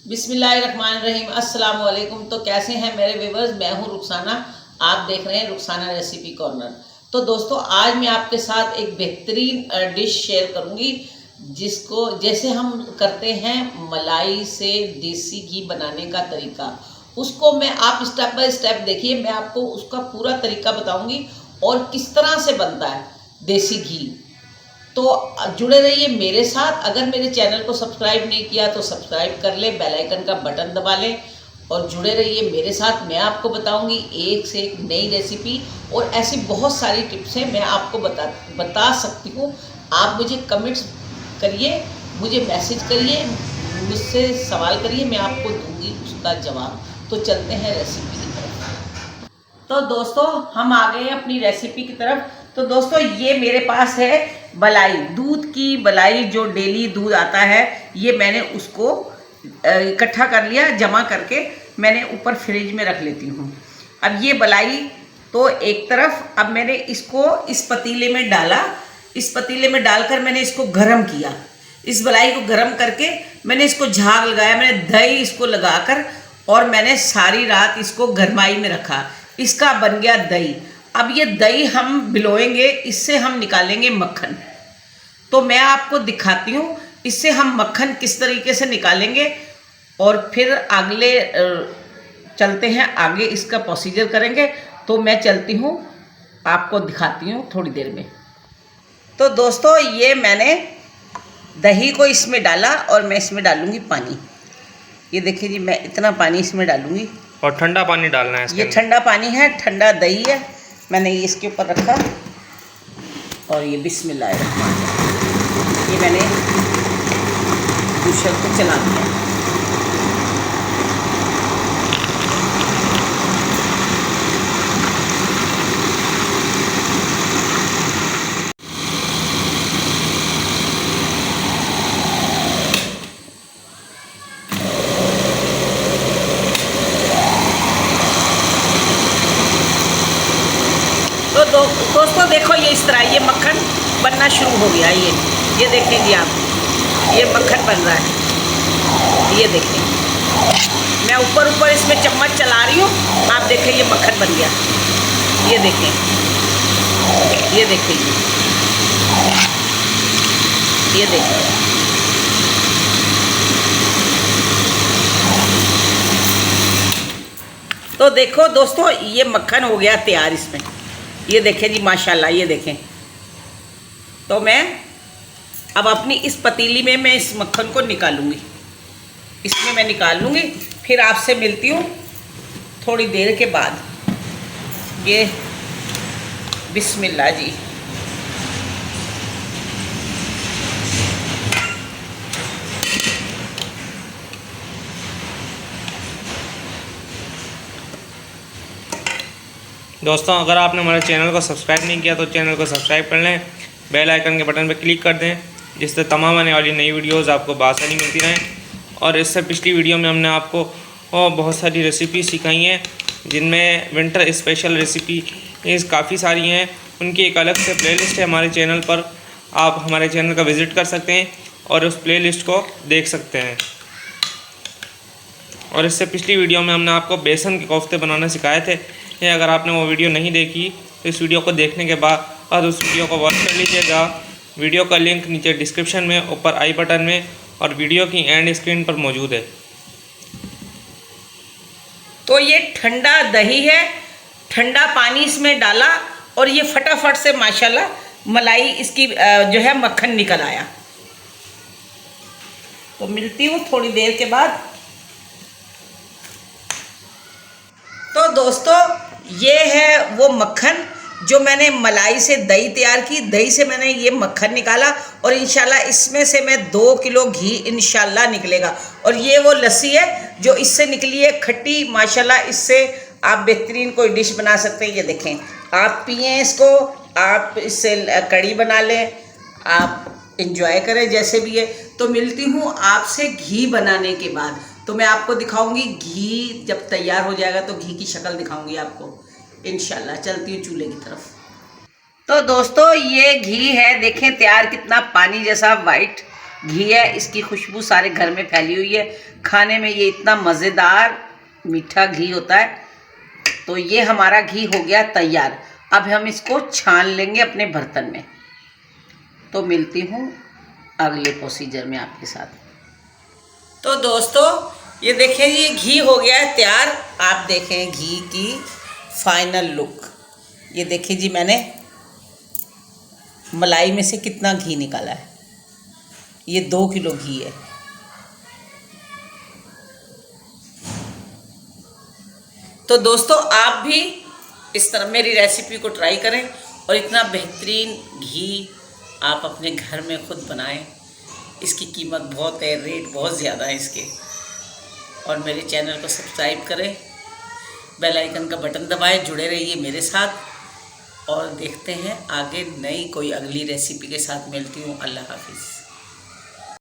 बिस्मिल्लाहिर्रहमानिर्रहीम। अस्सलाम वालेकुम। तो कैसे हैं मेरे व्यूअर्स, मैं हूं रुखसाना। आप देख रहे हैं रुखसाना रेसिपी कॉर्नर। तो दोस्तों, आज मैं आपके साथ एक बेहतरीन डिश शेयर करूंगी, जिसको जैसे हम करते हैं मलाई से देसी घी बनाने का तरीका, उसको मैं आप स्टेप बाय स्टेप देखिए। मैं आपको उसका पूरा तरीका बताऊंगी और किस तरह से बनता है देसी घी। तो जुड़े रहिए मेरे साथ। अगर मेरे चैनल को सब्सक्राइब नहीं किया तो सब्सक्राइब कर ले, बेल आइकन का बटन दबा ले और जुड़े रहिए मेरे साथ। मैं आपको बताऊंगी एक से एक नई रेसिपी और ऐसी बहुत सारी टिप्स हैं मैं आपको बता सकती हूँ। आप मुझे कमेंट्स करिए, मुझे मैसेज करिए, मुझसे सवाल करिए, मैं आपको दूंगी उसका जवाब। तो चलते हैं रेसिपी की तरफ। तो दोस्तों, हम आ गए हैं अपनी रेसिपी की तरफ। तो दोस्तों, ये मेरे पास है मलाई, दूध की मलाई, जो डेली दूध आता है। ये मैंने उसको इकट्ठा कर लिया, जमा करके मैंने ऊपर फ्रिज में रख लेती हूँ। अब ये मलाई तो एक तरफ, अब मैंने इसको इस पतीले में डाला। इस पतीले में डालकर मैंने इसको गर्म किया। इस मलाई को गर्म करके मैंने इसको झाग लगाया, मैंने दही इसको लगाकर और मैंने सारी रात इसको गरमाई में रखा। इसका बन गया दही। अब ये दही हम भिगोएंगे, इससे हम निकालेंगे मक्खन। तो मैं आपको दिखाती हूँ इससे हम मक्खन किस तरीके से निकालेंगे और फिर अगले चलते हैं, आगे इसका प्रोसीजर करेंगे। तो मैं चलती हूँ, आपको दिखाती हूँ थोड़ी देर में। तो दोस्तों, ये मैंने दही को इसमें डाला और मैं इसमें डालूंगी पानी। ये देखिए जी, मैं इतना पानी इसमें डालूंगी और ठंडा पानी डालना है। ये ठंडा पानी है, ठंडा दही है। मैंने ये इसके ऊपर रखा और ये बिस्मिल्लाहिर्रहमानिर्रहीम, ये मैंने दूसरे को चला दिया। तो दोस्तों देखो, ये इस तरह ये मक्खन बनना शुरू हो गया। ये देखें जी आप, ये मक्खन बन रहा है। ये देखें, मैं ऊपर ऊपर इसमें चम्मच चला रही हूँ। आप देखें, ये मक्खन बन गया। ये देखें, ये देखें जी, ये देखें। तो देखो दोस्तों, ये मक्खन हो गया तैयार इसमें। ये देखें जी, माशाल्लाह, ये देखें। तो मैं अब अपनी इस पतीली में मैं इस मक्खन को निकालूंगी, इसमें मैं निकाल लूँगी। फिर आपसे मिलती हूँ थोड़ी देर के बाद। ये बिस्मिल्लाह जी। दोस्तों, अगर आपने हमारे चैनल को सब्सक्राइब नहीं किया तो चैनल को सब्सक्राइब कर लें, बेल आइकन के बटन पर क्लिक कर दें, जिससे तमाम आने वाली नई वीडियोस आपको बासानी मिलती रहें। और इससे पिछली वीडियो में हमने आपको बहुत सारी रेसिपी सिखाई हैं, जिनमें विंटर स्पेशल रेसिपी काफ़ी सारी हैं। उनकी एक अलग से प्लेलिस्ट है हमारे चैनल पर। आप हमारे चैनल का विज़िट कर सकते हैं और उस प्लेलिस्ट को देख सकते हैं। और इससे पिछली वीडियो में हमने आपको बेसन के कोफ्ते बनाना सिखाए थे। अगर आपने वो वीडियो नहीं देखी तो इस वीडियो को देखने के बाद उस वीडियो को वॉच कर लीजिएगा। वीडियो का लिंक नीचे डिस्क्रिप्शन में, ऊपर आई बटन में और वीडियो की एंड स्क्रीन पर मौजूद है। तो ये ठंडा दही है, ठंडा पानी इसमें डाला और ये फटाफट से माशाल्लाह मलाई इसकी जो है मक्खन निकल आया। तो मिलती हूँ थोड़ी देर के बाद। तो दोस्तों, ये है वो मक्खन जो मैंने मलाई से दही तैयार की, दही से मैंने ये मक्खन निकाला और इंशाल्लाह इसमें से मैं 2 किलो घी इंशाल्लाह निकलेगा। और ये वो लस्सी है जो इससे निकली है, खट्टी। माशाल्लाह, इससे आप बेहतरीन कोई डिश बना सकते हैं। ये देखें, आप पिए इसको, आप इससे कड़ी बना लें, आप इंजॉय करें जैसे भी है। तो मिलती हूँ आपसे घी बनाने के बाद। तो मैं आपको दिखाऊंगी घी जब तैयार हो जाएगा, तो घी की शक्ल दिखाऊंगी आपको इंशाल्लाह। चलती हूँ चूल्हे की तरफ। तो दोस्तों, ये घी है, देखें तैयार, कितना पानी जैसा वाइट घी है, इसकी खुशबू सारे घर में फैली हुई है। खाने में ये इतना मज़ेदार मीठा घी होता है। तो ये हमारा घी हो गया तैयार। अब हम इसको छान लेंगे अपने बर्तन में। तो मिलती हूँ अगले प्रोसीजर में आपके साथ। तो दोस्तों ये देखें, ये घी हो गया है तैयार। आप देखें घी की फाइनल लुक। ये देखिए जी, मैंने मलाई में से कितना घी निकाला है। ये 2 किलो घी है। तो दोस्तों आप भी इस तरह मेरी रेसिपी को ट्राई करें और इतना बेहतरीन घी आप अपने घर में खुद बनाएं। इसकी कीमत बहुत है, रेट बहुत ज़्यादा है इसके। और मेरे चैनल को सब्सक्राइब करें, बेल आइकन का बटन दबाएं, जुड़े रहिए मेरे साथ और देखते हैं आगे नई कोई अगली रेसिपी के साथ। मिलती हूँ। अल्लाह हाफिज़।